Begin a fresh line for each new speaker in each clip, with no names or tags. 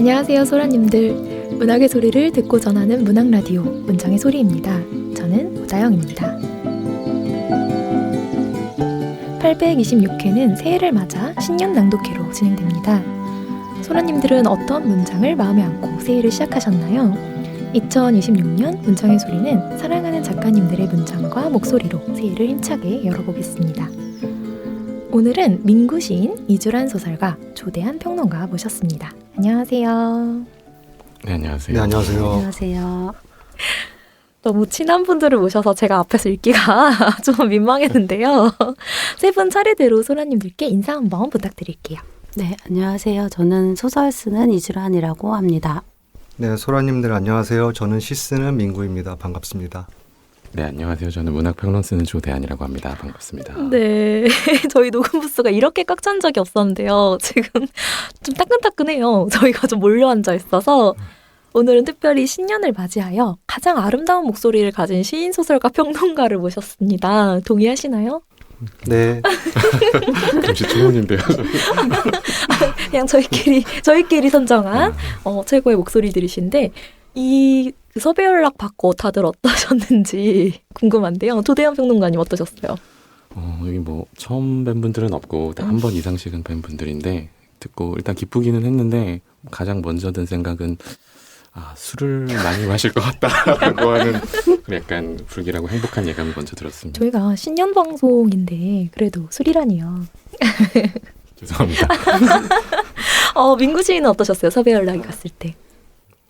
안녕하세요 소라님들. 문학의 소리를 듣고 전하는 문학라디오 문정의 소리입니다. 저는 오다영입니다. 826회는 새해를 맞아 신년 낭독회로 진행됩니다. 소라님들은 어떤 문장을 마음에 안고 새해를 시작하셨나요? 2026년 문정의 소리는 사랑하는 작가님들의 문장과 목소리로 새해를 힘차게 열어보겠습니다. 오늘은 민구 시인, 이주란 소설가, 조대한 평론가 모셨습니다. 안녕하세요.
네, 안녕하세요.
네, 안녕하세요.
안녕하세요.
너무 친한 분들을 모셔서 제가 앞에서 읽기가 좀 민망했는데요. 세 분 차례대로 소라님들께 인사 한번 부탁드릴게요.
네, 안녕하세요. 저는 소설 쓰는 이주란이라고 합니다.
네, 소라님들 안녕하세요. 저는 시 쓰는 민구입니다. 반갑습니다.
네, 안녕하세요. 저는 문학평론 쓰는 조대한이라고 합니다. 반갑습니다.
네, 저희 녹음 부스가 이렇게 꽉 찬 적이 없었는데요. 지금 좀 따끈따끈해요. 저희가 좀 몰려 앉아 있어서 오늘은 특별히 신년을 맞이하여 가장 아름다운 목소리를 가진 시인, 소설가, 평론가를 모셨습니다. 동의하시나요?
네.
잠시 주문인데요.
그냥 저희끼리 선정한 최고의 목소리들이신데 이 섭외 연락 받고 다들 어떠셨는지 궁금한데요. 조대한 평론가님 어떠셨어요?
여기 뭐 처음 뵌 분들은 없고 한 번 이상씩은 뵌 분들인데 듣고 일단 기쁘기는 했는데 가장 먼저 든 생각은 술을 많이 마실 것 같다라고 하는 약간 불길하고 행복한 예감이 먼저 들었습니다.
저희가 신년 방송인데 그래도 술이라니요.
죄송합니다.
민구 시인은 어떠셨어요? 섭외 연락이 갔을 때.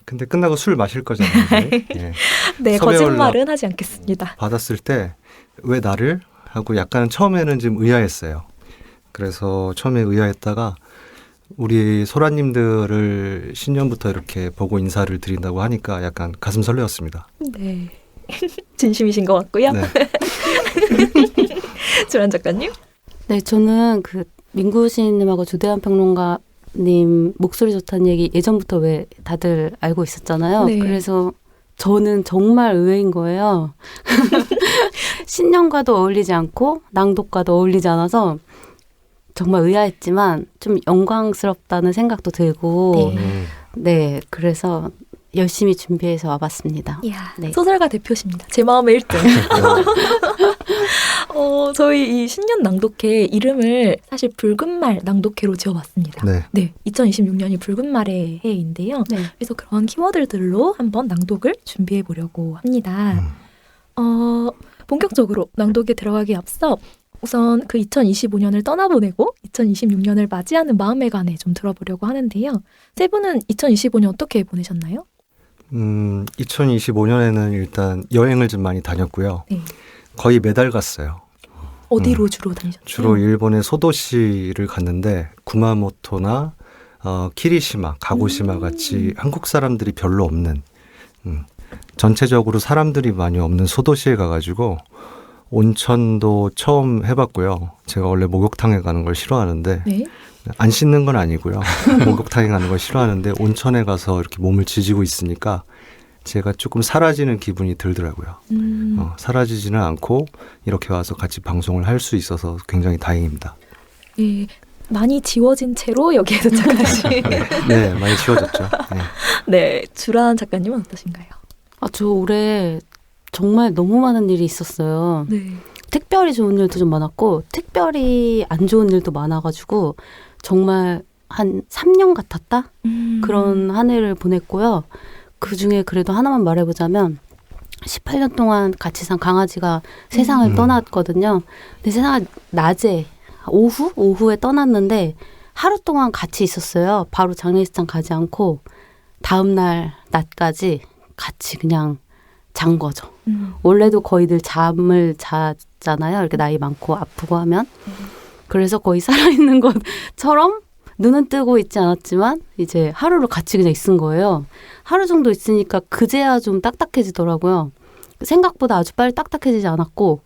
근데 끝나고 술 마실 거잖아요. 네,
네, 거짓말은 하지 않겠습니다.
받았을 때 왜 나를? 하고 약간 처음에는 좀 의아했어요. 그래서 처음에 의아했다가 우리 소라님들을 신년부터 이렇게 보고 인사를 드린다고 하니까 약간 가슴 설레었습니다.
네. 진심이신 것 같고요.
네.
주란 작가님?
네, 저는 그 민구 시인님하고 조대한 평론가님 목소리 좋다는 얘기 예전부터 왜 다들 알고 있었잖아요.
네.
그래서 저는 정말 의외인 거예요. 신년과도 어울리지 않고 낭독과도 어울리지 않아서 정말 의아했지만 좀 영광스럽다는 생각도 들고 네, 그래서 열심히 준비해서 와봤습니다.
이야,
네.
소설가 대표십니다. 제 마음의 1등. 저희 이 신년 낭독회 이름을 사실 붉은말 낭독회로 지어봤습니다.
네.
2026년이 붉은말의 해인데요.
네.
그래서 그런 키워드들로 한번 낭독을 준비해 보려고 합니다. 본격적으로 낭독에 들어가기 앞서 우선 그 2025년을 떠나보내고 2026년을 맞이하는 마음에 관해 좀 들어보려고 하는데요. 세 분은 2025년 어떻게 보내셨나요?
2025년에는 일단 여행을 좀 많이 다녔고요.
네.
거의 매달 갔어요.
어디로 주로 다니셨나요?
주로 일본의 소도시를 갔는데 구마모토나 키리시마, 가고시마 같이 한국 사람들이 별로 없는 전체적으로 사람들이 많이 없는 소도시에 가가지고 온천도 처음 해봤고요. 제가 원래 목욕탕에 가는 걸 싫어하는데
네.
안 씻는 건 아니고요. 목욕탕에 가는 걸 싫어하는데 온천에 가서 이렇게 몸을 지지고 있으니까 제가 조금 사라지는 기분이 들더라고요. 사라지지는 않고 이렇게 와서 같이 방송을 할 수 있어서 굉장히 다행입니다.
예, 많이 지워진 채로 여기에 도착하신.
네, 많이 지워졌죠. 네.
네, 주란 작가님은 어떠신가요?
저 올해 정말 너무 많은 일이 있었어요.
네.
특별히 좋은 일도 좀 많았고 특별히 안 좋은 일도 많아가지고 정말 한 3년 같았다? 그런 한 해를 보냈고요. 그중에 그래도 하나만 말해보자면 18년 동안 같이 산 강아지가 세상을 떠났거든요. 근데 세상을 낮에 오후에 떠났는데 하루 동안 같이 있었어요. 바로 장례식장 가지 않고 다음날 낮까지 같이 그냥 잔 거죠. 원래도 거의 늘 잠을 자잖아요. 이렇게 나이 많고 아프고 하면. 그래서 거의 살아있는 것처럼 눈은 뜨고 있지 않았지만 이제 하루를 같이 그냥 있은 거예요. 하루 정도 있으니까 그제야 좀 딱딱해지더라고요. 생각보다 아주 빨리 딱딱해지지 않았고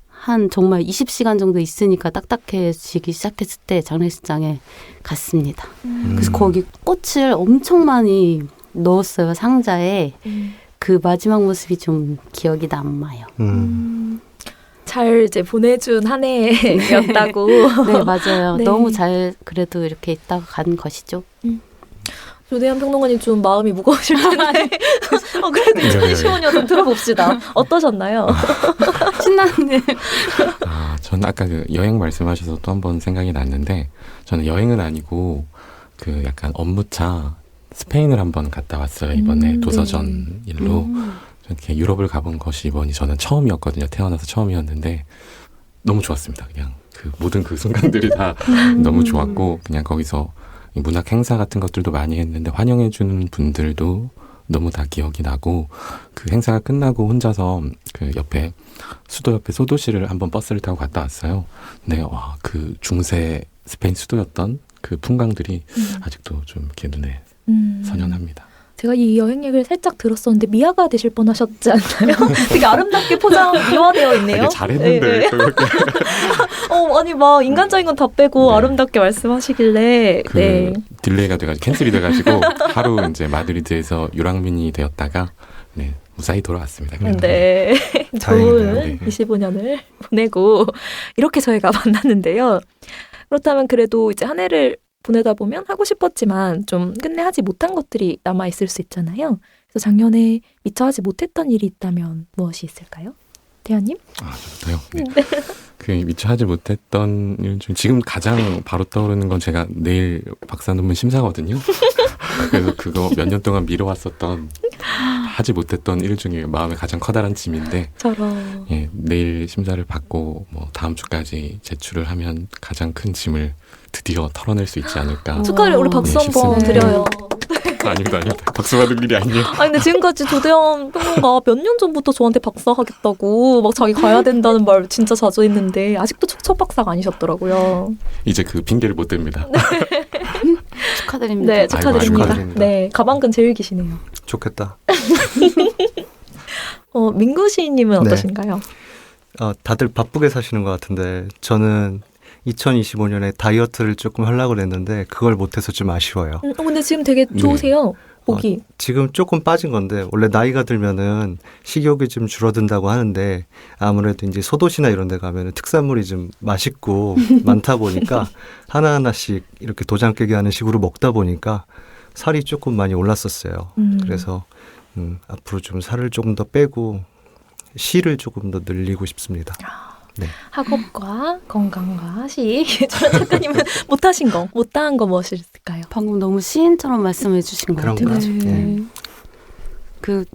한 정말 20시간 정도 있으니까 딱딱해지기 시작했을 때 장례식장에 갔습니다. 그래서 거기 꽃을 엄청 많이 넣었어요. 상자에. 그 마지막 모습이 좀 기억이 남아요.
잘 이제 보내준 한 해였다고.
네, 맞아요.
네.
너무 잘 그래도 이렇게 있다가 간 것이죠.
조대현 평론가님 좀 마음이 무거우실 텐데. 그래도 2025년 좀 들어봅시다. 어떠셨나요?
신나네.
저는 아까 그 여행 말씀하셔서 또 한 번 생각이 났는데, 저는 여행은 아니고 그 약간 업무차 스페인을 한번 갔다 왔어요. 이번에
네.
도서전 일로. 이렇게 유럽을 가본 것이 이번이 저는 처음이었거든요. 태어나서 처음이었는데 너무 좋았습니다. 그냥 그 모든 그 순간들이 다 너무 좋았고, 그냥 거기서 문학 행사 같은 것들도 많이 했는데 환영해주는 분들도 너무 다 기억이 나고, 그 행사가 끝나고 혼자서 그 옆에 수도 옆에 소도시를 한번 버스를 타고 갔다 왔어요. 근데 와, 그 중세 스페인 수도였던 그 풍광들이 아직도 좀 이렇게 눈에 선연합니다.
제가 이 여행 얘기를 살짝 들었었는데 미아가 되실 뻔하셨지 않나요? 되게 아름답게 포장 미화되어 있네요.
되게 잘했는데
네.
그렇게.
아니 막 인간적인 건 다 빼고
네.
아름답게 말씀하시길래
그
네.
딜레이가 돼가지고 캔슬이 돼가지고 하루 이제 마드리드에서 유랑민이 되었다가 네, 무사히 돌아왔습니다.
네.
다행이네요.
좋은 25년을 보내고 이렇게 저희가 만났는데요. 그렇다면 그래도 이제 한 해를 보내다 보면 하고 싶었지만 좀 끝내 하지 못한 것들이 남아 있을 수 있잖아요. 그래서 작년에 미처 하지 못했던 일이 있다면 무엇이 있을까요? 대현님?
저도요. 네. 그 미처 하지 못했던 일 중 지금 가장 바로 떠오르는 건 제가 내일 박사 논문 심사거든요. 그래서 그거 몇 년 동안 미뤄왔었던 하지 못했던 일 중에 마음에 가장 커다란 짐인데,
저런.
예, 내일 심사를 받고 뭐 다음 주까지 제출을 하면 가장 큰 짐을 드디어 털어낼 수 있지 않을까.
축하드려요. 우리 박수
네,
한번
싶습니다.
드려요.
아닙니다. 박수 받을 일이 아니에요.
아니 근데 지금까지 조대현 평론가 몇 년 전부터 저한테 박사하겠다고 막 자기 가야 된다는 말 진짜 자주 했는데 아직도 첫 박사가 아니셨더라고요.
이제 그 핑계를 못 댑니다.
축하드립니다.
네, 축하드립니다.
축하드립니다.
네, 가방끈 제일 기시네요.
좋겠다.
민구 시인님은
네.
어떠신가요?
다들 바쁘게 사시는 것 같은데 저는 2025년에 다이어트를 조금 하려고 했는데 그걸 못해서 좀 아쉬워요.
근데 지금 되게 좋으세요. 보기.
지금 조금 빠진 건데 원래 나이가 들면은 식욕이 좀 줄어든다고 하는데 아무래도 이제 소도시나 이런 데 가면은 특산물이 좀 맛있고 많다 보니까 하나하나씩 이렇게 도장 깨기 하는 식으로 먹다 보니까 살이 조금 많이 올랐었어요. 그래서 앞으로 좀 살을 조금 더 빼고 시를 조금 더 늘리고 싶습니다. 네.
학업과 건강과 시. 저런 작가님은 못하신 거, 못다한 거 무엇이 있을까요?
방금 너무 시인처럼 말씀해 주신 것
그런가?
같아요.
네.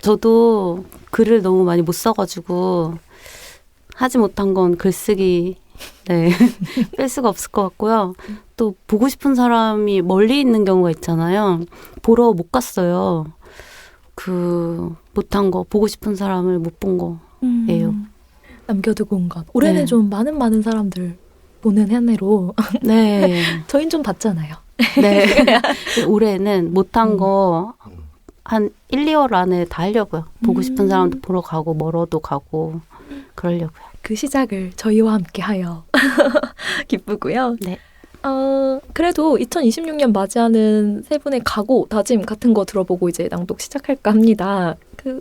저도 글을 너무 많이 못 써가지고 하지 못한 건 글쓰기. 네. 뺄 수가 없을 것 같고요. 또 보고 싶은 사람이 멀리 있는 경우가 있잖아요. 보러 못 갔어요. 못한 거, 보고 싶은 사람을 못 본 거예요.
남겨두고 온 것. 올해는
네.
좀 많은 사람들 보는 한 해로
네.
저희는 좀 봤잖아요.
네. 올해는 못한 거 한 1, 2월 안에 다 하려고요. 보고 싶은 사람도 보러 가고 멀어도 가고 그러려고요.
그 시작을 저희와 함께 하여 기쁘고요.
네.
그래도 2026년 맞이하는 세 분의 각오, 다짐 같은 거 들어보고 이제 낭독 시작할까 합니다.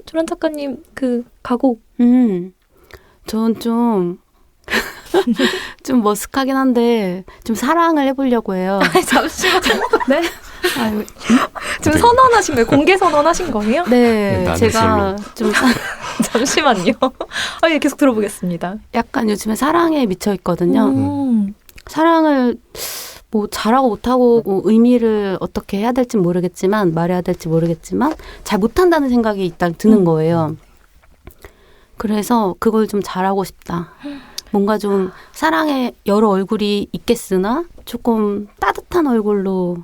조란 작가님 각오.
저는 좀 머쓱하긴 한데 좀 사랑을 해보려고 해요.
잠시만. 네?
아유,
지금 선언하신 거예요? 공개 선언하신 거예요?
네,
나는
제가 좀
잠시만요. 예, 계속 들어보겠습니다.
약간 요즘에 사랑에 미쳐 있거든요.
음.
사랑을 뭐 잘하고 못하고 뭐 의미를 어떻게 해야 될지 모르겠지만 말해야 될지 모르겠지만 잘 못한다는 생각이 일단 드는 거예요. 그래서 그걸 좀 잘하고 싶다. 뭔가 좀 사랑의 여러 얼굴이 있겠으나 조금 따뜻한 얼굴로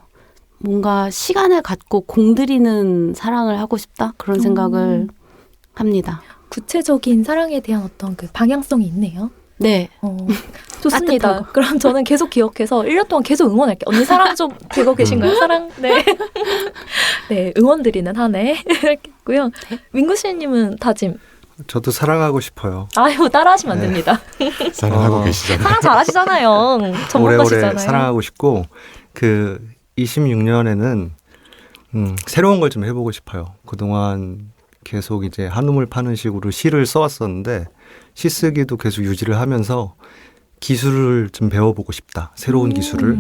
뭔가 시간을 갖고 공들이는 사랑을 하고 싶다. 그런 생각을 합니다.
구체적인 사랑에 대한 어떤 방향성이 있네요.
네.
좋습니다.
따뜻한 거.
그럼 저는 계속 기억해서 1년 동안 계속 응원할게요. 언니 사랑 좀 되고 계신가요? 사랑? 네. 네, 응원 드리는 한 해. 했고요. 민구 씨님은 다짐.
저도 사랑하고 싶어요.
아유, 따라하시면 안 됩니다.
사랑하고 계시잖아요.
사랑 잘하시잖아요. 전문가시잖아요.
오래오래 사랑하고 싶고 26년에는 새로운 걸 좀 해보고 싶어요. 그동안 계속 이제 한우물 파는 식으로 시를 써왔었는데 시 쓰기도 계속 유지를 하면서 기술을 좀 배워보고 싶다. 새로운 기술을.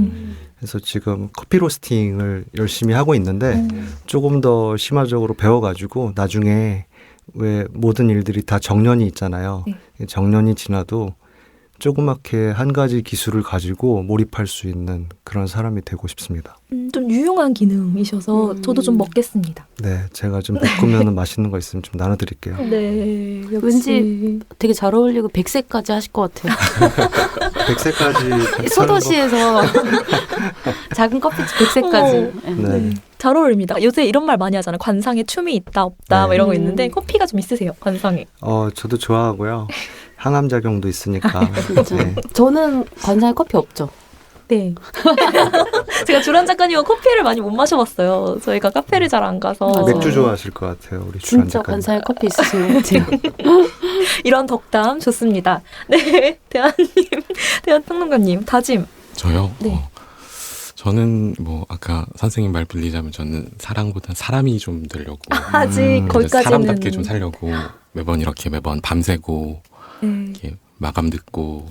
그래서 지금 커피 로스팅을 열심히 하고 있는데 조금 더 심화적으로 배워가지고 나중에 왜 모든 일들이 다 정년이 있잖아요.
네.
정년이 지나도 조그맣게 한 가지 기술을 가지고 몰입할 수 있는 그런 사람이 되고 싶습니다.
좀 유용한 기능이셔서 저도 좀 먹겠습니다.
네, 제가 좀 볶으면 맛있는 거 있으면 좀 나눠드릴게요.
네,
왠지 되게 잘 어울리고 100세까지 하실 것 같아요.
100세까지
소도시에서 작은 커피집 100세까지.
네.
네. 잘 어울립니다. 요새 이런 말 많이 하잖아요. 관상에 춤이 있다 없다
네.
뭐 이런 거 있는데 커피가 좀 있으세요. 관상에.
저도 좋아하고요. 항암 작용도 있으니까.
그렇죠.
네.
저는 관상에 커피 없죠.
네. 제가 주란 작가님은 커피를 많이 못 마셔봤어요. 저희가 카페를 잘 안 가서.
맞아요.
맥주 좋아하실 것 같아요, 우리 주란
진짜
작가님.
관상에 커피 있으신 것 같아요.
이런 덕담 좋습니다. 네, 대한평론가님 다짐.
저요?
네.
저는 뭐 아까 선생님 말 빌리자면 저는 사랑보다 사람이 좀 되려고
아직
그래서
거기까지는
사람답게 좀 살려고 매번 밤새고
네.
이렇게 마감 듣고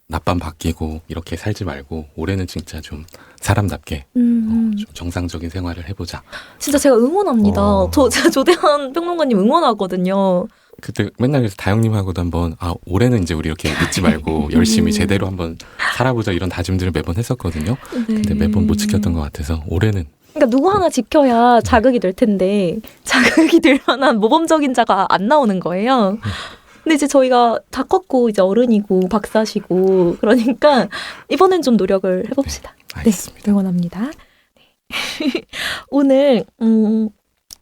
낮밤 바뀌고 이렇게 살지 말고 올해는 진짜 좀 사람답게 좀 정상적인 생활을 해보자.
진짜 제가 응원합니다. 제가 조대한 평론가님 응원하거든요.
그때 맨날 그래서 다영님하고도 한번 올해는 이제 우리 이렇게 늦지 말고 열심히 제대로 한번 살아보자 이런 다짐들을 매번 했었거든요.
네.
근데 매번 못 지켰던 것 같아서 올해는
그러니까 누구 하나 지켜야 자극이 될 텐데 자극이 될 만한 모범적인 자가 안 나오는 거예요. 근데 이제 저희가 다 컸고 이제 어른이고 박사시고 그러니까 이번엔 좀 노력을 해봅시다.
알겠습니다.
네, 응원합니다. 네. 오늘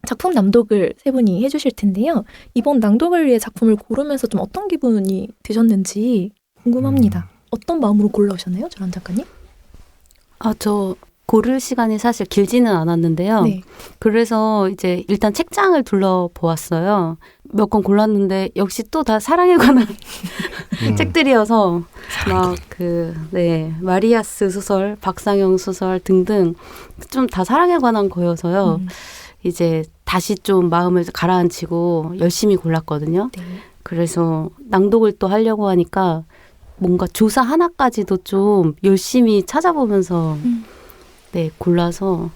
작품 낭독을 세 분이 해주실 텐데요. 이번 낭독을 위해 작품을 고르면서 좀 어떤 기분이 드셨는지 궁금합니다. 어떤 마음으로 골라오셨나요, 조란 작가님?
저 고를 시간이 사실 길지는 않았는데요.
네.
그래서 이제 일단 책장을 둘러보았어요. 몇 권 골랐는데 역시 또 다 사랑에 관한 책들이어서 막 마리아스 소설, 박상영 소설 등등 좀 다 사랑에 관한 거여서요. 이제 다시 좀 마음을 가라앉히고 열심히 골랐거든요.
네.
그래서 낭독을 또 하려고 하니까 뭔가 조사 하나까지도 좀 열심히 찾아보면서 골라서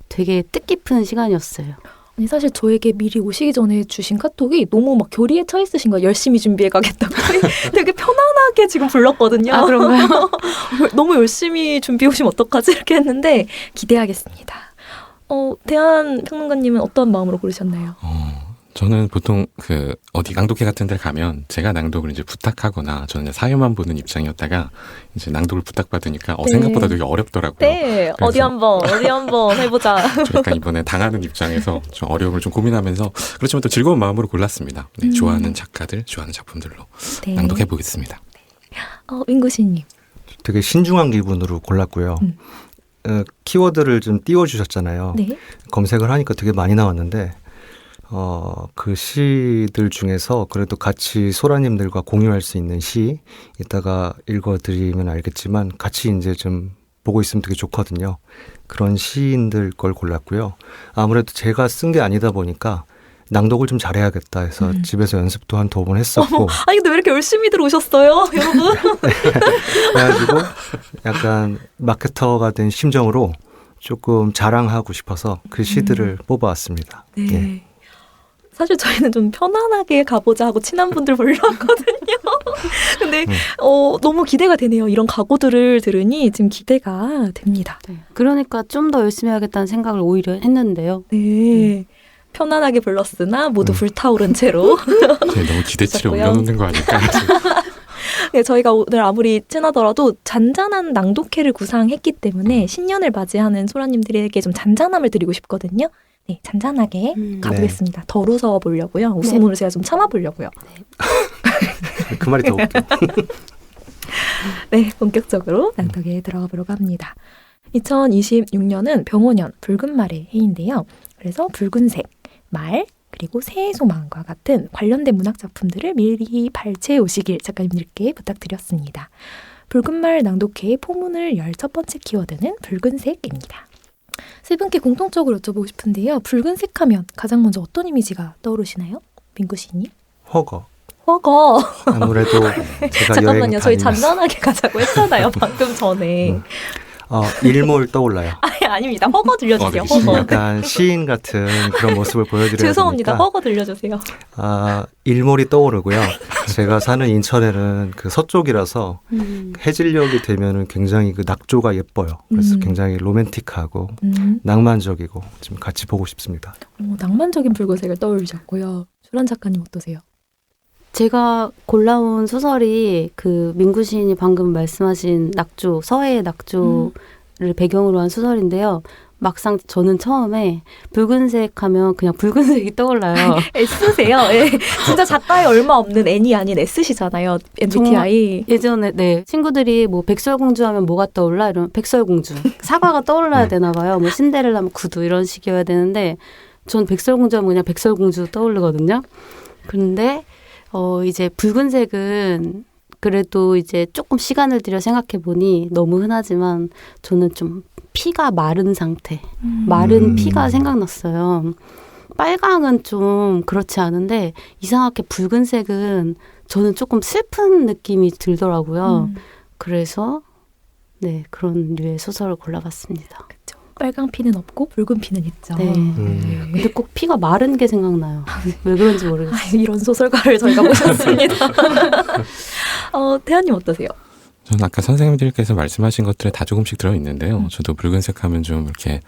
되게 뜻깊은 시간이었어요.
아니, 사실 저에게 미리 오시기 전에 주신 카톡이 너무 막 교리에 쳐 있으신 거예요. 열심히 준비해 가겠다고. 되게 편안하게 지금 불렀거든요.
아, 그런가요?
너무 열심히 준비해 오시면 어떡하지? 이렇게 했는데 기대하겠습니다. 대한평론가님은 어떤 마음으로 고르셨나요?
저는 보통 어디 낭독회 같은 데 가면 제가 낭독을 이제 부탁하거나 저는 사회만 보는 입장이었다가 이제 낭독을 부탁받으니까
네.
생각보다 되게 어렵더라고요.
네,
그래서-
어디 한번 해보자.
그러니까 이번에 당하는 입장에서 좀 어려움을 좀 고민하면서 그렇지만 또 즐거운 마음으로 골랐습니다. 네, 좋아하는 작가들, 좋아하는 작품들로
네.
낭독해 보겠습니다.
윙구씨님.
되게 신중한 기분으로 골랐고요. 키워드를 좀 띄워주셨잖아요.
네.
검색을 하니까 되게 많이 나왔는데 그 시들 중에서 그래도 같이 소라님들과 공유할 수 있는 시 이따가 읽어드리면 알겠지만 같이 이제 좀 보고 있으면 되게 좋거든요. 그런 시인들 걸 골랐고요. 아무래도 제가 쓴 게 아니다 보니까 낭독을 좀 잘해야겠다 해서 집에서 연습도 한 2번 했었고
아니 근데 왜 이렇게 열심히 들어오셨어요, 여러분?
그래가지고 약간 마케터가 된 심정으로 조금 자랑하고 싶어서 그 시들을 뽑아왔습니다.
네.
예.
사실 저희는 좀 편안하게 가보자 하고 친한 분들 불렀거든요. 근데 너무 기대가 되네요. 이런 각오들을 들으니 지금 기대가 됩니다.
그러니까 좀 더 열심히 하겠다는 생각을 오히려 했는데요.
네. 편안하게 불렀으나 모두 불타오른 채로.
너무 기대치를
그렇고요.
올려놓는 거 아닐까?
네, 저희가 오늘 아무리 친하더라도 잔잔한 낭독회를 구상했기 때문에 신년을 맞이하는 소라님들에게 좀 잔잔함을 드리고 싶거든요. 네, 잔잔하게 가보겠습니다. 덜 웃어 보려고요. 웃음으로 제가 좀 참아보려고요.
그 말이 더 웃겨.
네, 본격적으로 낭독에 들어가 보려고 합니다. 2026년은 병원년 붉은 말의 해인데요. 그래서 붉은색, 말, 그리고 새해 소망과 같은 관련된 문학 작품들을 미리 발췌해 오시길 작가님들께 부탁드렸습니다. 붉은 말 낭독회의 포문을 열 첫 번째 키워드는 붉은색입니다. 세 분께 공통적으로 여쭤보고 싶은데요. 붉은색 하면 가장 먼저 어떤 이미지가 떠오르시나요? 민구씨님?
허거.
허거.
아무래도 제가
잠깐만요.
여행
저희
다니면서
잔잔하게 가자고 했잖아요. 방금 전에.
일몰 떠올라요.
아닙니다. 허거 들려주세요.
네.
허거.
약간 시인 같은 그런 모습을 보여드려야
죄송합니다.
되니까
허거 들려주세요.
일몰이 떠오르고요. 제가 사는 인천에는 그 서쪽이라서 해질녘이 되면은 굉장히 그 낙조가 예뻐요. 그래서 굉장히 로맨틱하고 낭만적이고 좀 같이 보고 싶습니다.
낭만적인 붉은색을 떠올리셨고요. 주란 작가님 어떠세요?
제가 골라온 소설이 그 민구 시인이 방금 말씀하신 낙조, 서해의 낙조를 배경으로 한 소설인데요. 막상 저는 처음에 붉은색 하면 그냥 붉은색이 떠올라요.
S세요. 예. 진짜 작가에 얼마 없는 N이 아닌 S시잖아요. MBTI.
예전에 네 친구들이 뭐 백설공주 하면 뭐가 떠올라? 이러면 백설공주. 사과가 떠올라야 되나 봐요. 뭐 신데렐라 하면 구두 이런 식이어야 되는데 전 백설공주 하면 그냥 백설공주 떠오르거든요. 그런데 이제 붉은색은 그래도 이제 조금 시간을 들여 생각해 보니 너무 흔하지만 저는 좀 피가 마른 상태, 마른 피가 생각났어요. 빨강은 좀 그렇지 않은데 이상하게 붉은색은 저는 조금 슬픈 느낌이 들더라고요. 그래서 네 그런 류의 소설을 골라봤습니다.
그렇죠. 빨강 피는 없고 붉은 피는 있죠.
네. 근데 꼭 피가 마른 게 생각나요. 왜 그런지 모르겠어요.
이런 소설가를 저희가 모셨습니다. 태연님 어떠세요?
저는 아까 선생님들께서 말씀하신 것들에 다 조금씩 들어있는데요. 저도 붉은색 하면 좀 이렇게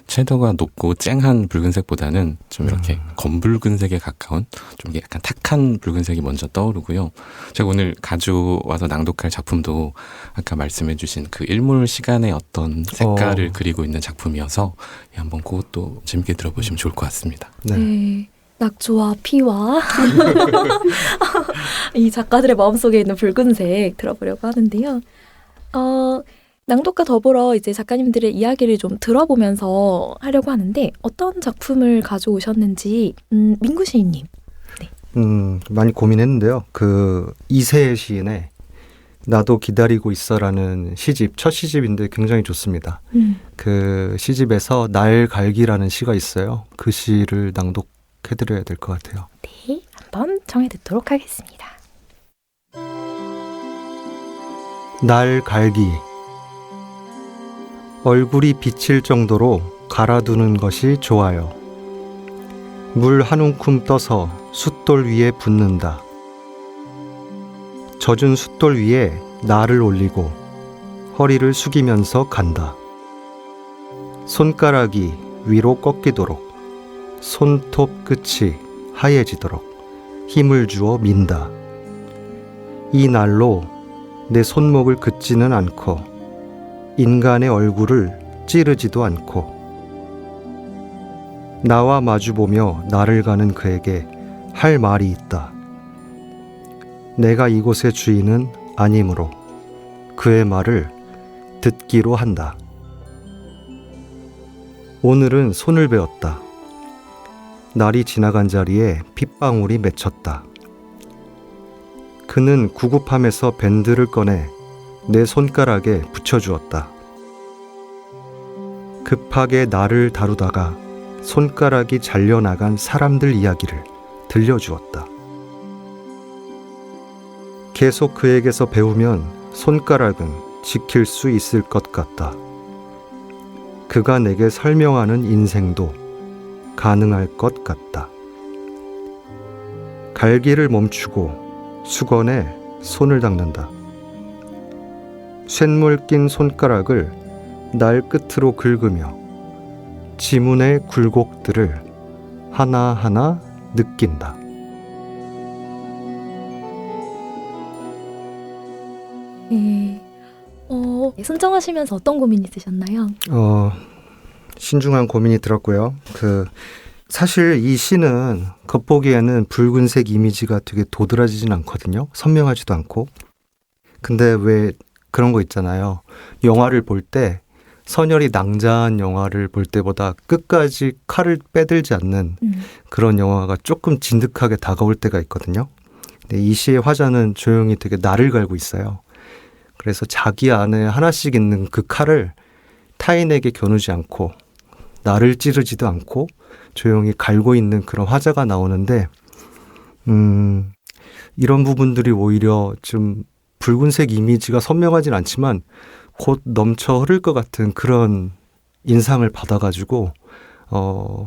채도가 높고 쨍한 붉은색보다는 좀 이렇게 검붉은색에 가까운 좀 약간 탁한 붉은색이 먼저 떠오르고요. 제가 오늘 가져와서 낭독할 작품도 아까 말씀해주신 그 일몰 시간의 어떤 색깔을 그리고 있는 작품이어서 한번 그것도 재밌게 들어보시면 좋을 것 같습니다.
네. 낙조와 피와 이 작가들의 마음속에 있는 붉은색 들어보려고 하는데요. 낭독과 더불어 이제 작가님들의 이야기를 좀 들어보면서 하려고 하는데 어떤 작품을 가져오셨는지 민구 시인님. 네.
많이 고민했는데요. 그 이세혜 시인의 나도 기다리고 있어라는 시집, 첫 시집인데 굉장히 좋습니다. 그 시집에서 날 갈기라는 시가 있어요. 그 시를 낭독해드려야 될 것 같아요.
네, 한번 정해 듣도록 하겠습니다.
날 갈기. 얼굴이 비칠 정도로 갈아두는 것이 좋아요. 물 한 움큼 떠서 숫돌 위에 붓는다. 젖은 숫돌 위에 날을 올리고 허리를 숙이면서 간다. 손가락이 위로 꺾이도록 손톱 끝이 하얘지도록 힘을 주어 민다. 이 날로 내 손목을 긋지는 않고 인간의 얼굴을 찌르지도 않고 나와 마주보며 나를 가는 그에게 할 말이 있다. 내가 이곳의 주인은 아니므로 그의 말을 듣기로 한다. 오늘은 손을 베었다. 날이 지나간 자리에 핏방울이 맺혔다. 그는 구급함에서 밴드를 꺼내 내 손가락에 붙여주었다. 급하게 나를 다루다가 손가락이 잘려나간 사람들 이야기를 들려주었다. 계속 그에게서 배우면 손가락은 지킬 수 있을 것 같다. 그가 내게 설명하는 인생도 가능할 것 같다. 갈기를 멈추고 수건에 손을 닦는다. 쇳물 낀 손가락을 날 끝으로 긁으며 지문의 굴곡들을 하나하나 느낀다.
네. 선정하시면서 어떤 고민이 있으셨나요?
신중한 고민이 들었고요. 사실 이 시는 겉보기에는 붉은색 이미지가 되게 도드라지진 않거든요. 선명하지도 않고. 근데 왜 그런 거 있잖아요. 영화를 볼 때 선혈이 낭자한 영화를 볼 때보다 끝까지 칼을 빼들지 않는 그런 영화가 조금 진득하게 다가올 때가 있거든요. 근데 이 시의 화자는 조용히 되게 날을 갈고 있어요. 그래서 자기 안에 하나씩 있는 그 칼을 타인에게 겨누지 않고 나를 찌르지도 않고 조용히 갈고 있는 그런 화자가 나오는데 이런 부분들이 오히려 좀 붉은색 이미지가 선명하진 않지만 곧 넘쳐 흐를 것 같은 그런 인상을 받아가지고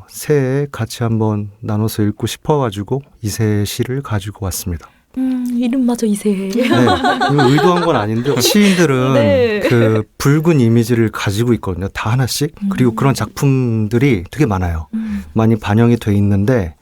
새해에 같이 한번 나눠서 읽고 싶어가지고 이세의 시를 가지고 왔습니다.
이름마저 이세.
네, 이거 의도한 건 아닌데 시인들은
네.
그 붉은 이미지를 가지고 있거든요. 다 하나씩. 그리고 그런 작품들이 되게 많아요. 많이 반영이 돼 있는데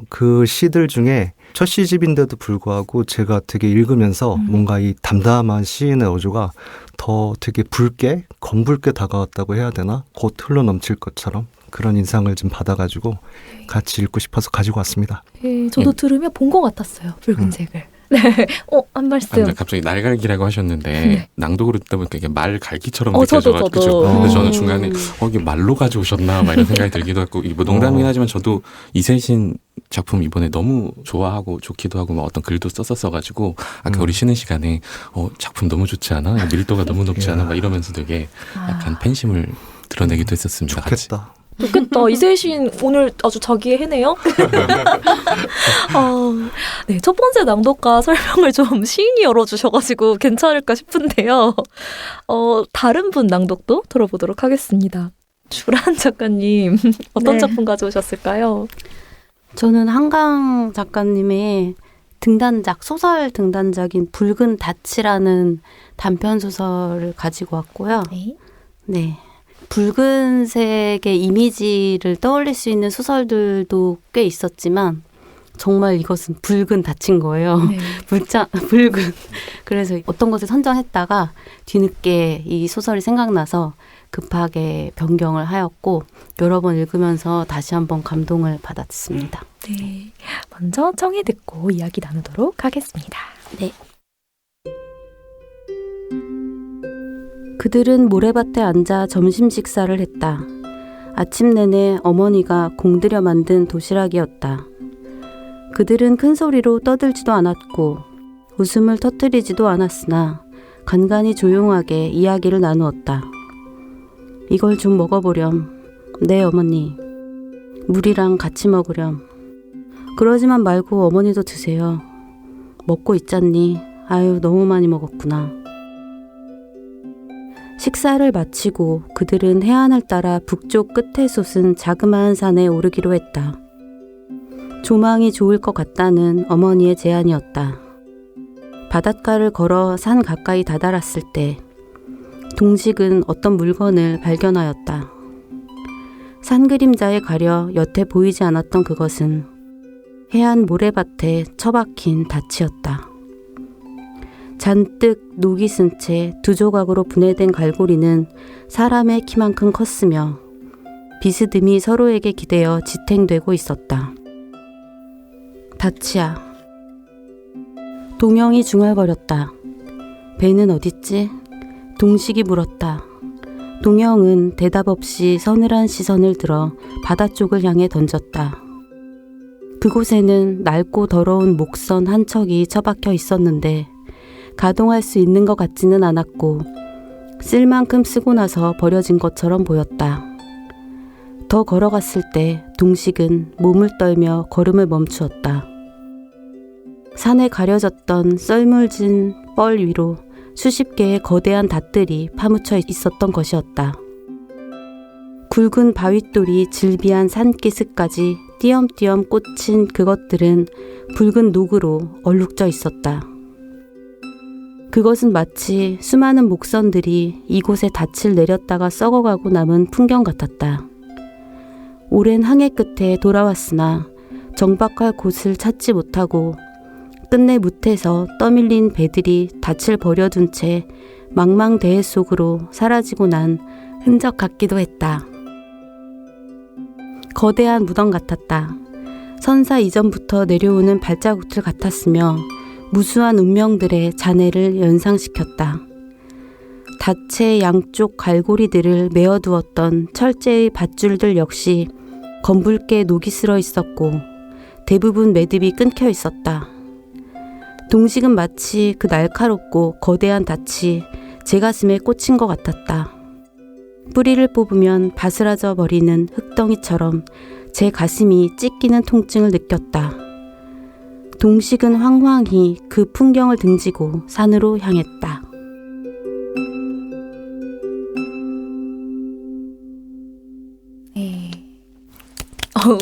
그 시들 중에 첫 시집인데도 불구하고 제가 되게 읽으면서 뭔가 이 담담한 시인의 어조가 더 되게 붉게 검붉게 다가왔다고 해야 되나? 곧 흘러넘칠 것처럼 그런 인상을 좀 받아가지고 같이 읽고 싶어서 가지고 왔습니다.
네, 저도 들으며 본 것 같았어요. 붉은색을. 네. 한 말씀.
갑자기 날갈기라고 하셨는데
네.
낭독으로 듣다 보니까 이게 말 갈기처럼
저도.
느껴져가지고 그죠? 근데 저는
어.
중간에 이게 말로 가져오셨나 막 이런 생각이 들기도 했고 이게 뭐 농담이긴 하지만 저도 이세신 작품 이번에 너무 좋아하고 좋기도 하고 막 어떤 글도 썼었어가지고 아까 우리 쉬는 시간에 작품 너무 좋지 않아? 밀도가 너무 높지 않아? 막 이러면서 되게 약간 팬심을 드러내기도 했었습니다. 같이.
좋겠다.
좋겠다. 이세희 시인 오늘 아주 자기의 해네요. 네, 첫 번째 낭독과 설명을 좀 시인이 열어주셔가지고 괜찮을까 싶은데요. 다른 분 낭독도 들어보도록 하겠습니다. 주란 작가님, 어떤
네.
작품 가져오셨을까요?
저는 한강 작가님의 등단작, 소설 등단작인 붉은 닻이라는 단편 소설을 가지고 왔고요.
네.
네. 붉은색의 이미지를 떠올릴 수 있는 소설들도 꽤 있었지만 정말 이것은 붉은 닻인 거예요.
네.
붉은. 그래서 어떤 것을 선정했다가 뒤늦게 이 소설이 생각나서 급하게 변경을 하였고 여러 번 읽으면서 다시 한번 감동을 받았습니다.
네. 먼저 청해 듣고 이야기 나누도록 하겠습니다.
네. 그들은 모래밭에 앉아 점심 식사를 했다. 아침 내내 어머니가 공들여 만든 도시락이었다. 그들은 큰 소리로 떠들지도 않았고 웃음을 터뜨리지도 않았으나 간간히 조용하게 이야기를 나누었다. 이걸 좀 먹어보렴. 네, 어머니. 물이랑 같이 먹으렴. 그러지만 말고 어머니도 드세요. 먹고 있잖니. 아유, 너무 많이 먹었구나. 식사를 마치고 그들은 해안을 따라 북쪽 끝에 솟은 자그마한 산에 오르기로 했다. 조망이 좋을 것 같다는 어머니의 제안이었다. 바닷가를 걸어 산 가까이 다다랐을 때 동식은 어떤 물건을 발견하였다. 산 그림자에 가려 여태 보이지 않았던 그것은 해안 모래밭에 처박힌 닻이었다. 잔뜩 녹이 쓴 채 두 조각으로 분해된 갈고리는 사람의 키만큼 컸으며 비스듬히 서로에게 기대어 지탱되고 있었다. 닻이야. 동영이 중얼거렸다. 배는 어딨지? 동식이 물었다. 동영은 대답 없이 서늘한 시선을 들어 바다 쪽을 향해 던졌다. 그곳에는 낡고 더러운 목선 한 척이 처박혀 있었는데 가동할 수 있는 것 같지는 않았고 쓸 만큼 쓰고 나서 버려진 것처럼 보였다. 더 걸어갔을 때 동식은 몸을 떨며 걸음을 멈추었다. 산에 가려졌던 썰물진 뻘 위로 수십 개의 거대한 닷들이 파묻혀 있었던 것이었다. 굵은 바윗돌이 질비한 산기슭까지 띄엄띄엄 꽂힌 그것들은 붉은 녹으로 얼룩져 있었다. 그것은 마치 수많은 목선들이 이곳에 닻을 내렸다가 썩어가고 남은 풍경 같았다. 오랜 항해 끝에 돌아왔으나 정박할 곳을 찾지 못하고 끝내 무태서 떠밀린 배들이 닻을 버려둔 채 망망대해 속으로 사라지고 난 흔적 같기도 했다. 거대한 무덤 같았다. 선사 이전부터 내려오는 발자국들 같았으며 무수한 운명들의 잔해를 연상시켰다. 닻의 양쪽 갈고리들을 메어두었던 철제의 밧줄들 역시 검붉게 녹이 슬어 있었고 대부분 매듭이 끊겨 있었다. 동식은 마치 그 날카롭고 거대한 닻이 제 가슴에 꽂힌 것 같았다. 뿌리를 뽑으면 바스라져 버리는 흙덩이처럼 제 가슴이 찢기는 통증을 느꼈다. 동식은 황황히 그 풍경을 등지고 산으로 향했다.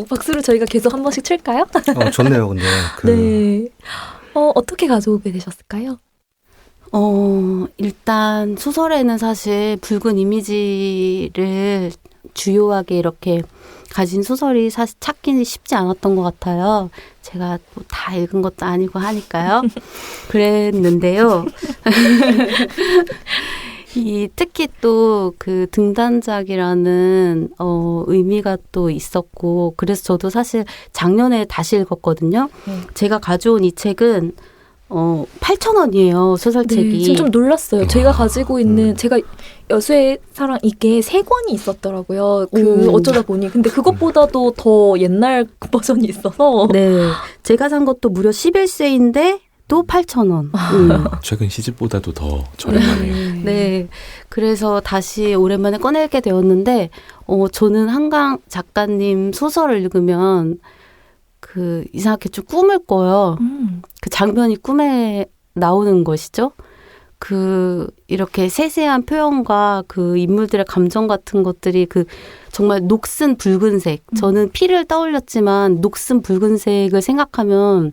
박수를 저희가 계속 한 번씩 칠까요?
좋네요. 근데
네. 어떻게 가져오게 되셨을까요?
일단 소설에는 사실 붉은 이미지를 주요하게 이렇게 가진 소설이 사실 찾기는 쉽지 않았던 것 같아요. 제가 뭐 다 읽은 것도 아니고 하니까요. 그랬는데요. 특히 또 그 등단작이라는 의미가 또 있었고, 그래서 저도 사실 작년에 다시 읽었거든요. 제가 가져온 이 책은 8,000원이에요, 소설책이.
네, 지금 좀 놀랐어요. 제가 가지고 있는 제가 여수의 사랑 이게 3권이 있었더라고요. 어쩌다 보니. 근데 그것보다도 더 옛날 버전이 있어서.
네, 제가 산 것도 무려 11세인데 또 8,000원.
최근 시집보다도 더 저렴하네요.
네, 그래서 다시 오랜만에 꺼내게 되었는데, 저는 한강 작가님 소설을 읽으면 이상하게 좀 꿈을 꿔요. 그 장면이 꿈에 나오는 것이죠. 이렇게 세세한 표현과 그 인물들의 감정 같은 것들이 정말 녹슨 붉은색. 저는 피를 떠올렸지만 녹슨 붉은색을 생각하면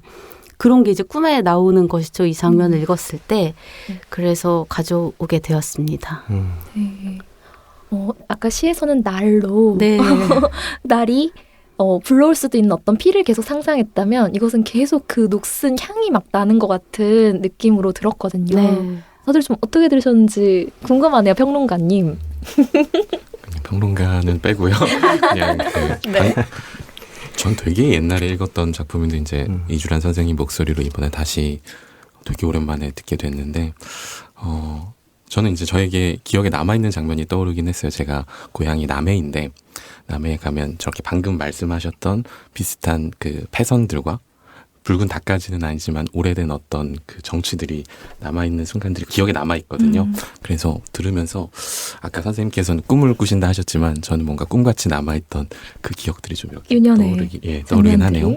그런 게 이제 꿈에 나오는 것이죠. 이 장면을 읽었을 때. 그래서 가져오게 되었습니다.
네. 아까 시에서는 날로
네.
날이 불러올 수도 있는 어떤 피를 계속 상상했다면 이것은 계속 그 녹슨 향이 막 나는 것 같은 느낌으로 들었거든요.
네.
다들 좀 어떻게 들으셨는지 궁금하네요, 평론가님.
평론가는 빼고요. 그냥
네.
전 되게 옛날에 읽었던 작품인데 이제 이주란 선생님 목소리로 이번에 다시 되게 오랜만에 듣게 됐는데 저는 이제 저에게 기억에 남아있는 장면이 떠오르긴 했어요. 제가 고향이 남해인데 남해에 가면 저렇게 방금 말씀하셨던 비슷한 그 패선들과 붉은 닭까지는 아니지만 오래된 어떤 그 정취들이 남아있는 순간들이 기억에 남아있거든요. 그래서 들으면서 아까 선생님께서는 꿈을 꾸신다 하셨지만 저는 뭔가 꿈같이 남아있던 그 기억들이 좀 이렇게 떠오르긴 하네요.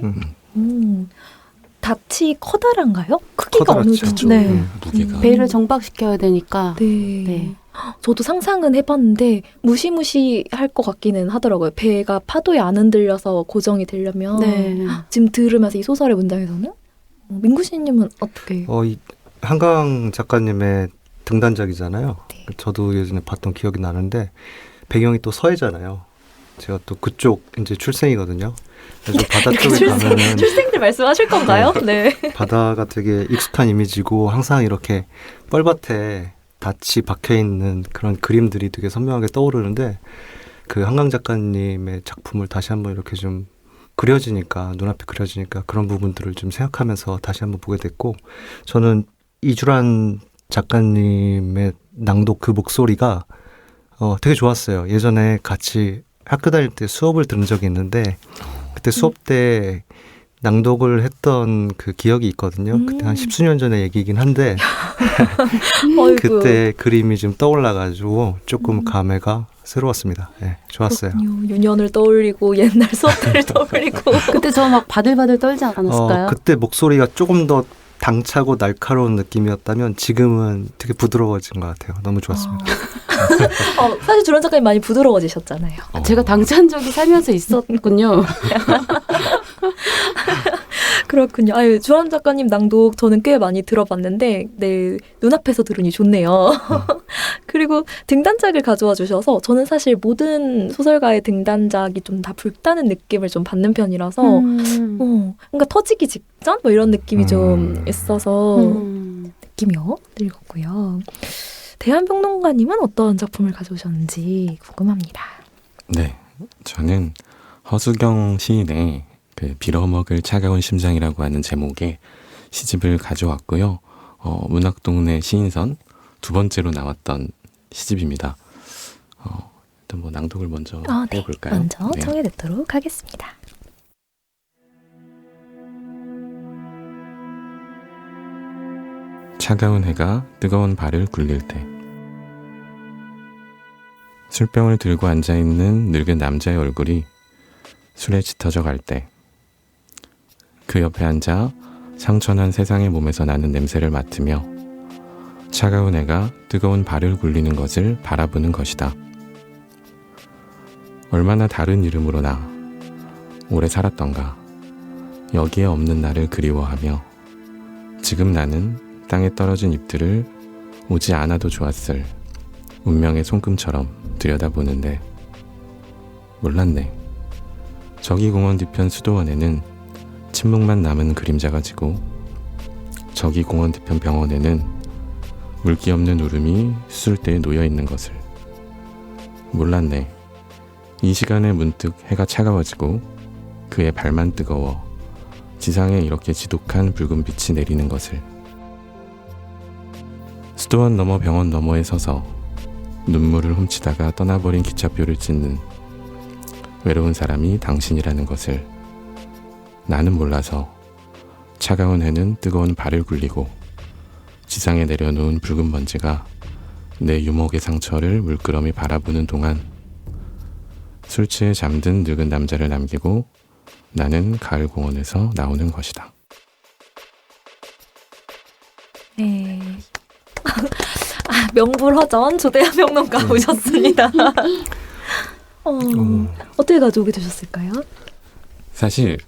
닷이 커다란가요? 크기가 어느
커다랗죠.
정도? 네.
무게가.
배를 정박시켜야 되니까.
네.
네.
저도 상상은 해봤는데 무시무시할 것 같기는 하더라고요. 배가 파도에 안 흔들려서 고정이 되려면.
네.
지금 들으면서 이 소설의 문장에서는 민구씨님은 어떻게?
이 한강 작가님의 등단작이잖아요.
네.
저도 예전에 봤던 기억이 나는데 배경이 또 서해잖아요. 제가 또 그쪽 이제 출생이거든요. 그래서 바다 쪽에 가면은
출생들 말씀하실 건가요? 네.
바다가 되게 익숙한 이미지고 항상 이렇게 뻘밭에 닻이 박혀 있는 그런 그림들이 되게 선명하게 떠오르는데 그 한강 작가님의 작품을 다시 한번 이렇게 좀 눈앞에 그려지니까 그런 부분들을 좀 생각하면서 다시 한번 보게 됐고, 저는 이주란 작가님의 낭독 그 목소리가 되게 좋았어요. 예전에 같이 학교 다닐 때 수업을 들은 적이 있는데 그때 수업 때 낭독을 했던 그 기억이 있거든요. 그때 한 10수년 전의 얘기이긴 한데 그때 그림이 좀 떠올라가지고 조금 감회가 새로웠습니다. 네, 좋았어요.
그렇군요. 유년을 떠올리고 옛날 수업들을 떠올리고.
그때 저 막 바들바들 떨지 않았을까요?
그때 목소리가 조금 더 당차고 날카로운 느낌이었다면 지금은 되게 부드러워진 것 같아요. 너무 좋았습니다.
사실 주란 작가님 많이 부드러워지셨잖아요.
제가 당찬 적이 살면서 있었군요.
그렇군요. 주란 작가님 낭독 저는 꽤 많이 들어봤는데 네, 눈앞에서 들으니 좋네요. 그리고 등단작을 가져와 주셔서 저는 사실 모든 소설가의 등단작이 좀 다 붉다는 느낌을 좀 받는 편이라서 뭔가 터지기 직전? 뭐 이런 느낌이 좀 있어서 느낌이요. 읽었고요. 대한평론가님은 어떤 작품을 가져오셨는지 궁금합니다.
네, 저는 허수경 시인의 그 빌어먹을 차가운 심장이라고 하는 제목의 시집을 가져왔고요. 문학동네 시인선 2번째로 나왔던 시집입니다. 일단 뭐 낭독을 먼저 해볼까요?
먼저
네.
청해 듣도록 하겠습니다.
차가운 해가 뜨거운 발을 굴릴 때 술병을 들고 앉아있는 늙은 남자의 얼굴이 술에 짙어져 갈 때 그 옆에 앉아 상처난 세상의 몸에서 나는 냄새를 맡으며 차가운 해가 뜨거운 발을 굴리는 것을 바라보는 것이다. 얼마나 다른 이름으로 오래 살았던가. 여기에 없는 나를 그리워하며 지금 나는 땅에 떨어진 잎들을 오지 않아도 좋았을 운명의 손금처럼 들여다보는데 몰랐네. 저기 공원 뒤편 수도원에는 침묵만 남은 그림자가 지고 저기 공원 뒤편 병원에는 물기 없는 울음이 수술대에 놓여있는 것을 몰랐네. 이 시간에 문득 해가 차가워지고 그의 발만 뜨거워 지상에 이렇게 지독한 붉은 빛이 내리는 것을. 수도원 너머 병원 너머에 서서 눈물을 훔치다가 떠나버린 기차표를 찢는 외로운 사람이 당신이라는 것을 나는 몰라서 차가운 해는 뜨거운 발을 굴리고 지상에 내려놓은 붉은 먼지가 내 유목의 상처를 물끄러미 바라보는 동안 술 취해 잠든 늙은 남자를 남기고 나는 가을 공원에서 나오는 것이다.
네. 명불허전 조대한 평론가 오셨습니다. 어떻게 가져오게 되셨을까요?
사실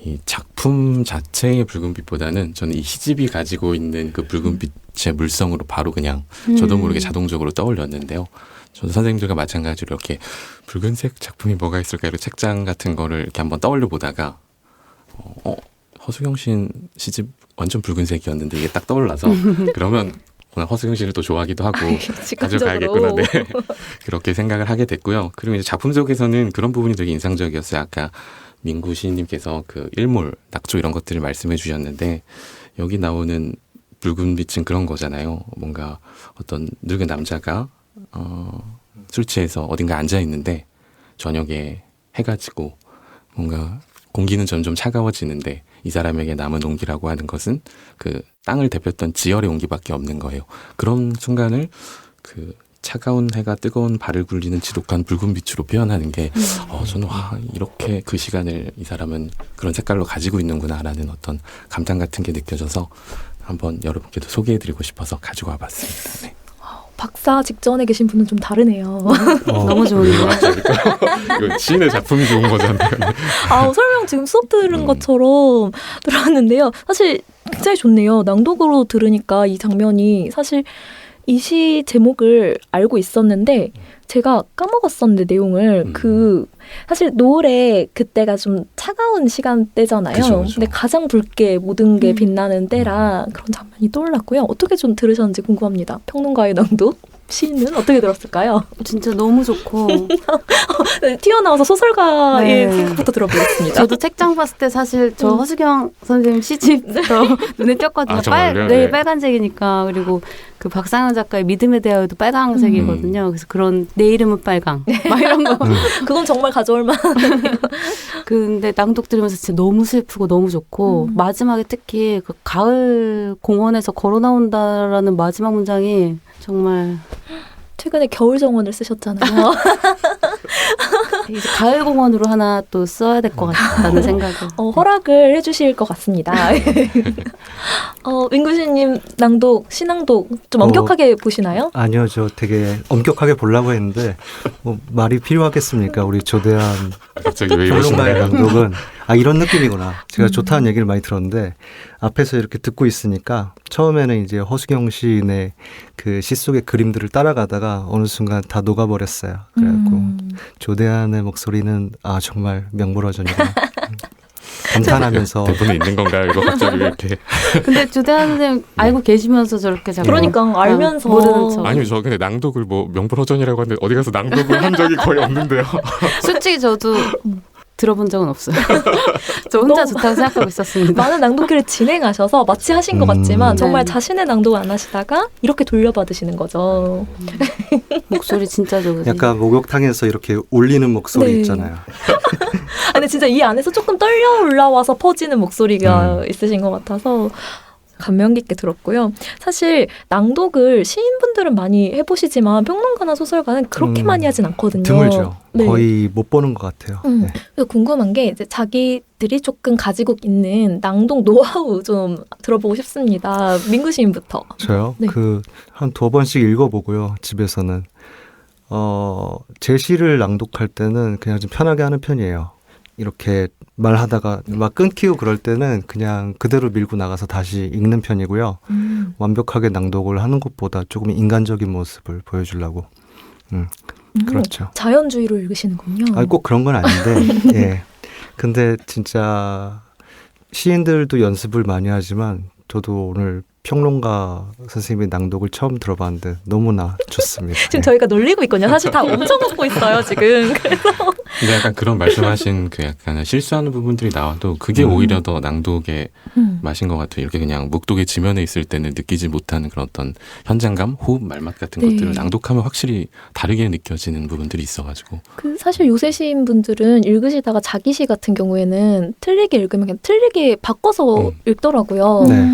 이 작품 자체의 붉은빛보다는 저는 이 시집이 가지고 있는 그 붉은빛의 물성으로 바로 그냥 저도 모르게 자동적으로 떠올렸는데요. 저도 선생님들과 마찬가지로 이렇게 붉은색 작품이 뭐가 있을까 이렇게 책장 같은 거를 이렇게 한번 떠올려 보다가 허수경 시인 시집 완전 붉은색이었는데 이게 딱 떠올라서 그러면 오늘 허수경 씨를 또 좋아하기도 하고 가져가야겠구나. 네. 그렇게 생각을 하게 됐고요. 그리고 이제 작품 속에서는 그런 부분이 되게 인상적이었어요. 아까 민구 시인님께서 그 일몰, 낙조 이런 것들을 말씀해 주셨는데 여기 나오는 붉은 빛은 그런 거잖아요. 뭔가 어떤 늙은 남자가 술 취해서 어딘가 앉아 있는데 저녁에 해가 지고 뭔가 공기는 점점 차가워지는데 이 사람에게 남은 온기라고 하는 것은 그 땅을 데폈던 지열의 온기밖에 없는 거예요. 그런 순간을 그 차가운 해가 뜨거운 발을 굴리는 지독한 붉은 빛으로 표현하는 게 저는 와 이렇게 그 시간을 이 사람은 그런 색깔로 가지고 있는구나라는 어떤 감탄 같은 게 느껴져서 한번 여러분께도 소개해드리고 싶어서 가지고 와봤습니다. 네.
박사 직전에 계신 분은 좀 다르네요.
너무 좋은데요.
이거 시인의 작품이 좋은 거잖아요.
설명 지금 수업 들은 것처럼 들었는데요. 사실 굉장히 좋네요. 낭독으로 들으니까 이 장면이 사실 이 시 제목을 알고 있었는데 제가 까먹었었는데 내용을 사실 노을에 그때가 좀 차가운 시간대잖아요.
그쵸.
근데 가장 붉게 모든 게 빛나는 때라 그런 장면이 떠올랐고요. 어떻게 좀 들으셨는지 궁금합니다. 평론가의 낭독 시는 어떻게 들었을까요?
진짜 너무 좋고
네, 튀어나와서 소설가의
네.
생각부터 들어보겠습니다.
저도 책장 봤을 때 사실 저 허수경 선생님 시집부터 눈에 띄었거든요.
정말요?
네,
네.
빨간색이니까. 그리고 그 박상현 작가의 믿음에 대하여도 빨강색이거든요. 그래서 그런 내 이름은 빨강 막 이런 거.
그건 정말 가져올 만.
근데 낭독 들으면서 진짜 너무 슬프고 너무 좋고 마지막에 특히 그 가을 공원에서 걸어 나온다라는 마지막 문장이 정말
최근에 겨울 정원을 쓰셨잖아요.
이제 가을 공원으로 하나 또 써야 될 것 같다는 생각을.
허락을 해주실 것 같습니다. 민구씨님 낭독, 시낭독 좀 엄격하게 보시나요?
아니요, 저 되게 엄격하게 보려고 했는데 뭐 말이 필요하겠습니까? 우리 조대한
갑자기 왜
평론가의
이러시나요?
낭독은 이런 느낌이구나. 제가 좋다는 얘기를 많이 들었는데 앞에서 이렇게 듣고 있으니까 처음에는 이제 허수경 시인의 그 시 속의 그림들을 따라가다가 어느 순간 다 녹아버렸어요. 그래갖고 조대한의 목소리는 정말 명불허전이다. 감탄하면서
대본에 있는 건가요? 이거 갑자기 왜 이렇게?
근데 조대한 선생님 알고 계시면서 저렇게 자꾸
그러니까 알면서
모르는 척.
아니요, 저 근데 낭독을 뭐 명불허전이라고 하는데 어디 가서 낭독을 한 적이 거의 없는데요.
솔직히 저도 들어본 적은 없어요. 저 혼자 좋다고 생각하고 있었습니다.
많은 낭독회를 진행하셔서 마치 하신 것 같지만 정말
네.
자신의 낭독을 안 하시다가 이렇게 돌려받으시는 거죠.
목소리 진짜 좋으세요.
약간 목욕탕에서 이렇게 울리는 목소리
네.
있잖아요.
근데 진짜 이 안에서 조금 떨려 올라와서 퍼지는 목소리가 있으신 것 같아서 감명 깊게 들었고요. 사실 낭독을 시인분들은 많이 해보시지만 평론가나 소설가는 그렇게 많이 하진 않거든요.
드물죠.
네.
거의 못 보는 것 같아요. 네.
그래서 궁금한 게 이제 자기들이 조금 가지고 있는 낭독 노하우 좀 들어보고 싶습니다. 민구 시인부터.
저요?
네.
한 2번씩 읽어보고요. 집에서는. 제 시를 낭독할 때는 그냥 좀 편하게 하는 편이에요. 이렇게 말하다가 막 끊기고 그럴 때는 그냥 그대로 밀고 나가서 다시 읽는 편이고요. 완벽하게 낭독을 하는 것보다 조금 인간적인 모습을 보여주려고. 그렇죠.
자연주의로 읽으시는군요.
꼭 그런 건 아닌데, 예. 근데 진짜 시인들도 연습을 많이 하지만 저도 오늘 평론가 선생님의 낭독을 처음 들어봤는데 너무나 좋습니다.
지금
예.
저희가 놀리고 있거든요. 사실 다 엄청 웃고 있어요, 지금. 그래서
근데 약간 그런 말씀하신 그 약간 실수하는 부분들이 나와도 그게 오히려 더 낭독의 맛인 것 같아요. 이렇게 그냥 묵독의 지면에 있을 때는 느끼지 못하는 그런 어떤 현장감, 호흡, 말맛 같은
네.
것들을 낭독하면 확실히 다르게 느껴지는 부분들이 있어가지고.
그 사실 요새 시인분들은 읽으시다가 자기 시 같은 경우에는 틀리게 읽으면 그냥 틀리게 바꿔서 읽더라고요.
네.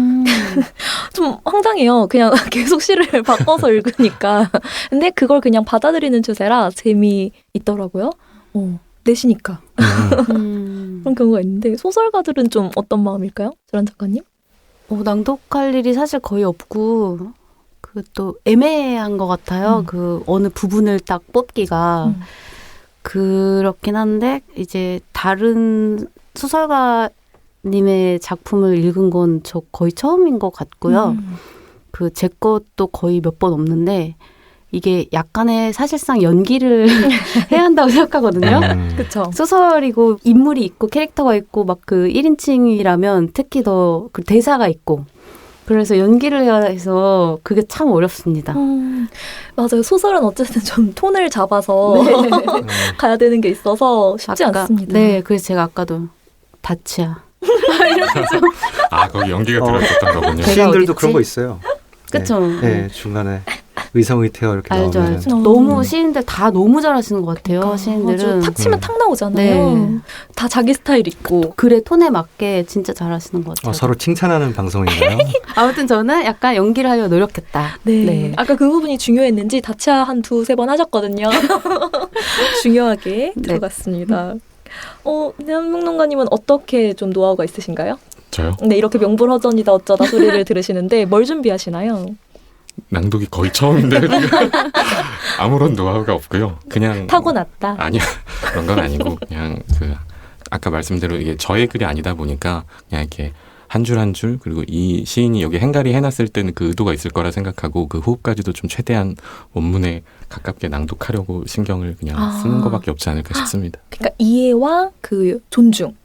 좀 황당해요. 그냥 계속 시를 바꿔서 읽으니까. 근데 그걸 그냥 받아들이는 추세라 재미있더라고요. 내시니까. 그런 경우가 있는데 소설가들은 좀 어떤 마음일까요? 조란 작가님?
낭독할 일이 사실 거의 없고 그 또 애매한 것 같아요. 그 어느 부분을 딱 뽑기가 그렇긴 한데 이제 다른 소설가님의 작품을 읽은 건 저 거의 처음인 것 같고요. 그 제 것도 거의 몇 번 없는데 이게 약간의 사실상 연기를 해야 한다고 생각하거든요.
그쵸.
소설이고 인물이 있고 캐릭터가 있고 막 그 1인칭이라면 특히 더 그 대사가 있고 그래서 연기를 해야 해서 그게 참 어렵습니다.
맞아요. 소설은 어쨌든 좀 톤을 잡아서 가야 되는 게 있어서 쉽지 않습니다.
네, 그래서 제가 아까도 다치야.
거기 연기가 들어있었던 거군요.
시인들도
어딨지?
그런 거 있어요.
그쵸?
네, 중간에 의성의태어 이렇게
알죠,
나오면
알죠. 너무 시인들 다 너무 잘하시는 것 같아요. 시인들은.
맞아. 탁 치면 탁 나오잖아요.
네.
다 자기 스타일 있고.
글의 톤에 맞게 진짜 잘하시는 것 같아요.
서로 칭찬하는 방송인가요?
아무튼 저는 약간 연기를 하려 노력했다.
네. 아까 그 부분이 중요했는지 다치아 한 두세 번 하셨거든요. 중요하게 들어갔습니다. 대한평론가님은 어떻게 좀 노하우가 있으신가요?
저요?
네, 이렇게 명불허전이다 어쩌다 소리를 들으시는데 뭘 준비하시나요?
낭독이 거의 처음인데 아무런 노하우가 없고요. 그냥
타고났다.
아니야 그런 건 아니고 그냥 그 아까 말씀대로 이게 저의 글이 아니다 보니까 그냥 이렇게 한 줄 한 줄 그리고 이 시인이 여기 행가리 해놨을 때는 그 의도가 있을 거라 생각하고 그 호흡까지도 좀 최대한 원문에 가깝게 낭독하려고 신경을 그냥 쓰는 것밖에 없지 않을까 싶습니다.
그러니까 이해와 그 존중.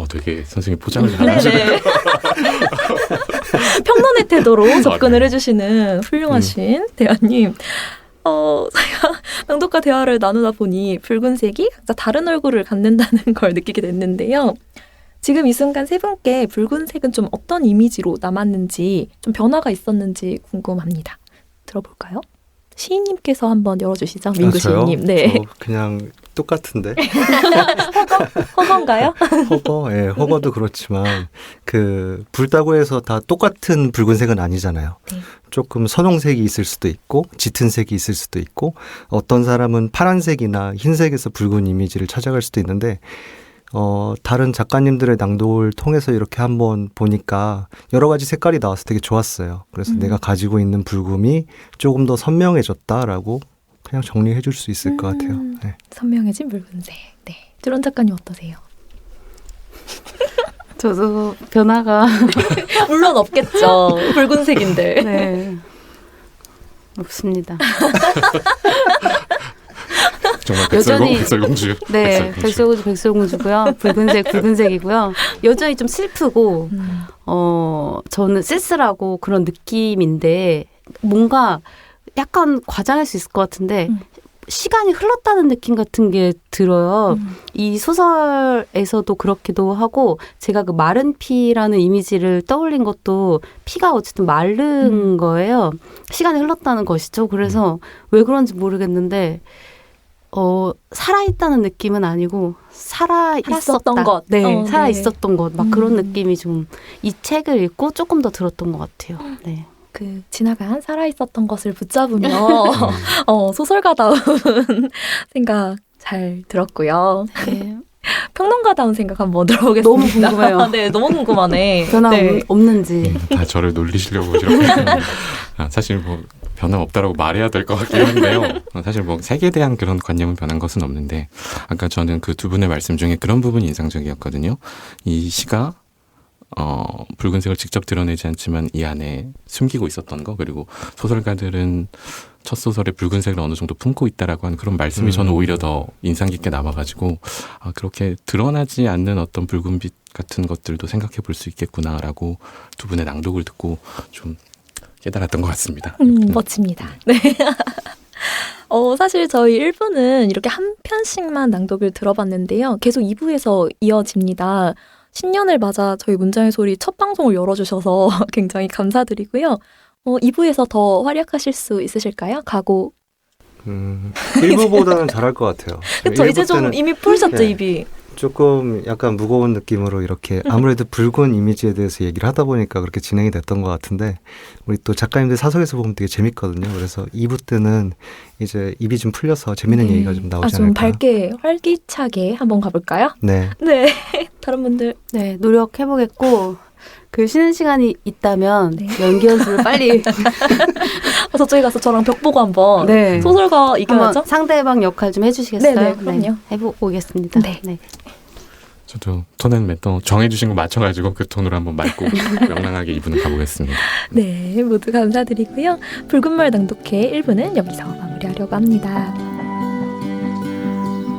되게 선생님 포장을 잘하시네요.
평론의 태도로 접근을
네.
해주시는 훌륭하신 대화님. 제가 낭독과 대화를 나누다 보니 붉은색이 각자 다른 얼굴을 갖는다는 걸 느끼게 됐는데요. 지금 이 순간 세 분께 붉은색은 좀 어떤 이미지로 남았는지 좀 변화가 있었는지 궁금합니다. 들어볼까요? 시인님께서 한번 열어주시죠. 민구
저요?
시인님. 네.
저 그냥 똑같은데.
허건가요?
허거도 그렇지만 그 붉다고 해서 다 똑같은 붉은색은 아니잖아요.
네.
조금 선홍색이 있을 수도 있고 짙은 색이 있을 수도 있고 어떤 사람은 파란색이나 흰색에서 붉은 이미지를 찾아갈 수도 있는데 다른 작가님들의 낭독을 통해서 이렇게 한번 보니까 여러 가지 색깔이 나와서 되게 좋았어요. 그래서 내가 가지고 있는 붉음이 조금 더 선명해졌다라고 그냥 정리해 줄 수 있을 것 같아요. 네.
선명해진 붉은색. 네. 드론 작가님 어떠세요?
저도 변화가
물론 없겠죠. 붉은색인데.
네. 없습니다.
정말
여전히-
백설공주.
네, 백설공주고요. 붉은색이고요. 여전히 좀 슬프고 저는 쓸쓸하고 그런 느낌인데 뭔가 약간 과장할 수 있을 것 같은데 시간이 흘렀다는 느낌 같은 게 들어요. 이 소설에서도 그렇기도 하고 제가 그 마른 피라는 이미지를 떠올린 것도 피가 어쨌든 마른 거예요. 시간이 흘렀다는 것이죠. 그래서 왜 그런지 모르겠는데 살아있다는 느낌은 아니고
살아있었던 것.
네,
네.
살아있었던 것. 막 그런 느낌이 좀 이 책을 읽고 조금 더 들었던 것 같아요. 네.
그 지나간 살아있었던 것을 붙잡으며 소설가다운 생각 잘 들었고요.
네.
평론가다운 생각 한번 들어보겠습니다.
너무 궁금해요.
네, 너무 궁금하네.
변화
네.
없는지.
다 저를 놀리시려고 이렇게. 사실 뭐 변함없다라고 말해야 될 것 같긴 한데요. 사실 뭐 색에 대한 그런 관념은 변한 것은 없는데 아까 저는 그 두 분의 말씀 중에 그런 부분이 인상적이었거든요. 이 시가 붉은색을 직접 드러내지 않지만 이 안에 숨기고 있었던 거, 그리고 소설가들은 첫 소설에 붉은색을 어느 정도 품고 있다라고 하는 그런 말씀이 저는 오히려 더 인상 깊게 남아가지고 그렇게 드러나지 않는 어떤 붉은빛 같은 것들도 생각해 볼 수 있겠구나라고 두 분의 낭독을 듣고 좀 깨달았던 것 같습니다.
멋집니다. 네. 사실 저희 1부는 이렇게 한 편씩만 낭독을 들어봤는데요. 계속 2부에서 이어집니다. 신년을 맞아 저희 문장의 소리 첫 방송을 열어주셔서 굉장히 감사드리고요. 2부에서 더 활약하실 수 있으실까요? 각오.
1부보다는 잘할 것 같아요.
그쵸, 이제 좀
때는
이미 풀으셨죠,
네.
입이.
조금 약간 무거운 느낌으로 이렇게 아무래도 붉은 이미지에 대해서 얘기를 하다 보니까 그렇게 진행이 됐던 것 같은데 우리 또 작가님들 사석에서 보면 되게 재밌거든요. 그래서 2부 때는 이제 입이 좀 풀려서 재밌는 얘기가 좀 나오지
좀
않을까.
밝게 활기차게 한번 가볼까요?
네.
네. 다른 분들.
네, 노력해보겠고 그 쉬는 시간이 있다면
네.
연기 연습을 빨리
저쪽에 가서 저랑 벽 보고 한번
네.
소설가 이겨야죠.
한번 상대방 역할 좀 해주시겠어요?
네네, 그럼요.
해보고 오겠습니다.
네.
저도 톤앤 정해주신 거 맞춰가지고 그 톤으로 한번 맑고 명랑하게 2부는 가보겠습니다.
네, 모두 감사드리고요. 붉은 말 낭독회 1부는 여기서 마무리하려고 합니다.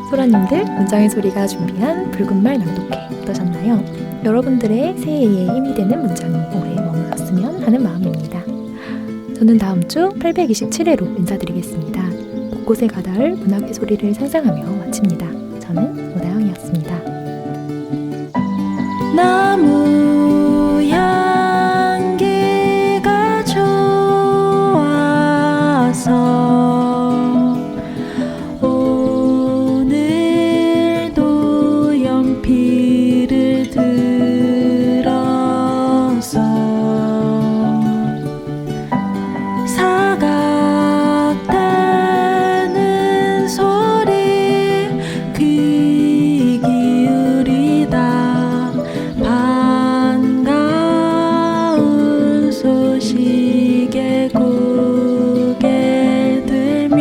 소라님들, 문장의 소리가 준비한 붉은 말 낭독회 어떠셨나요? 여러분들의 새해에 힘이 되는 문장이 오래 머물렀으면 하는 마음입니다. 저는 다음 주 827회로 인사드리겠습니다. 곳곳에 가닿을 문학의 소리를 상상하며 마칩니다. 저는 오다영이었습니다.
나무 향기가 좋아서 오늘도 연필을 들어서 사각대는 소리 귀 기울이다 반가운 소식에 고개 들면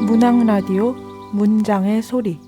문학 라디오 문장의 소리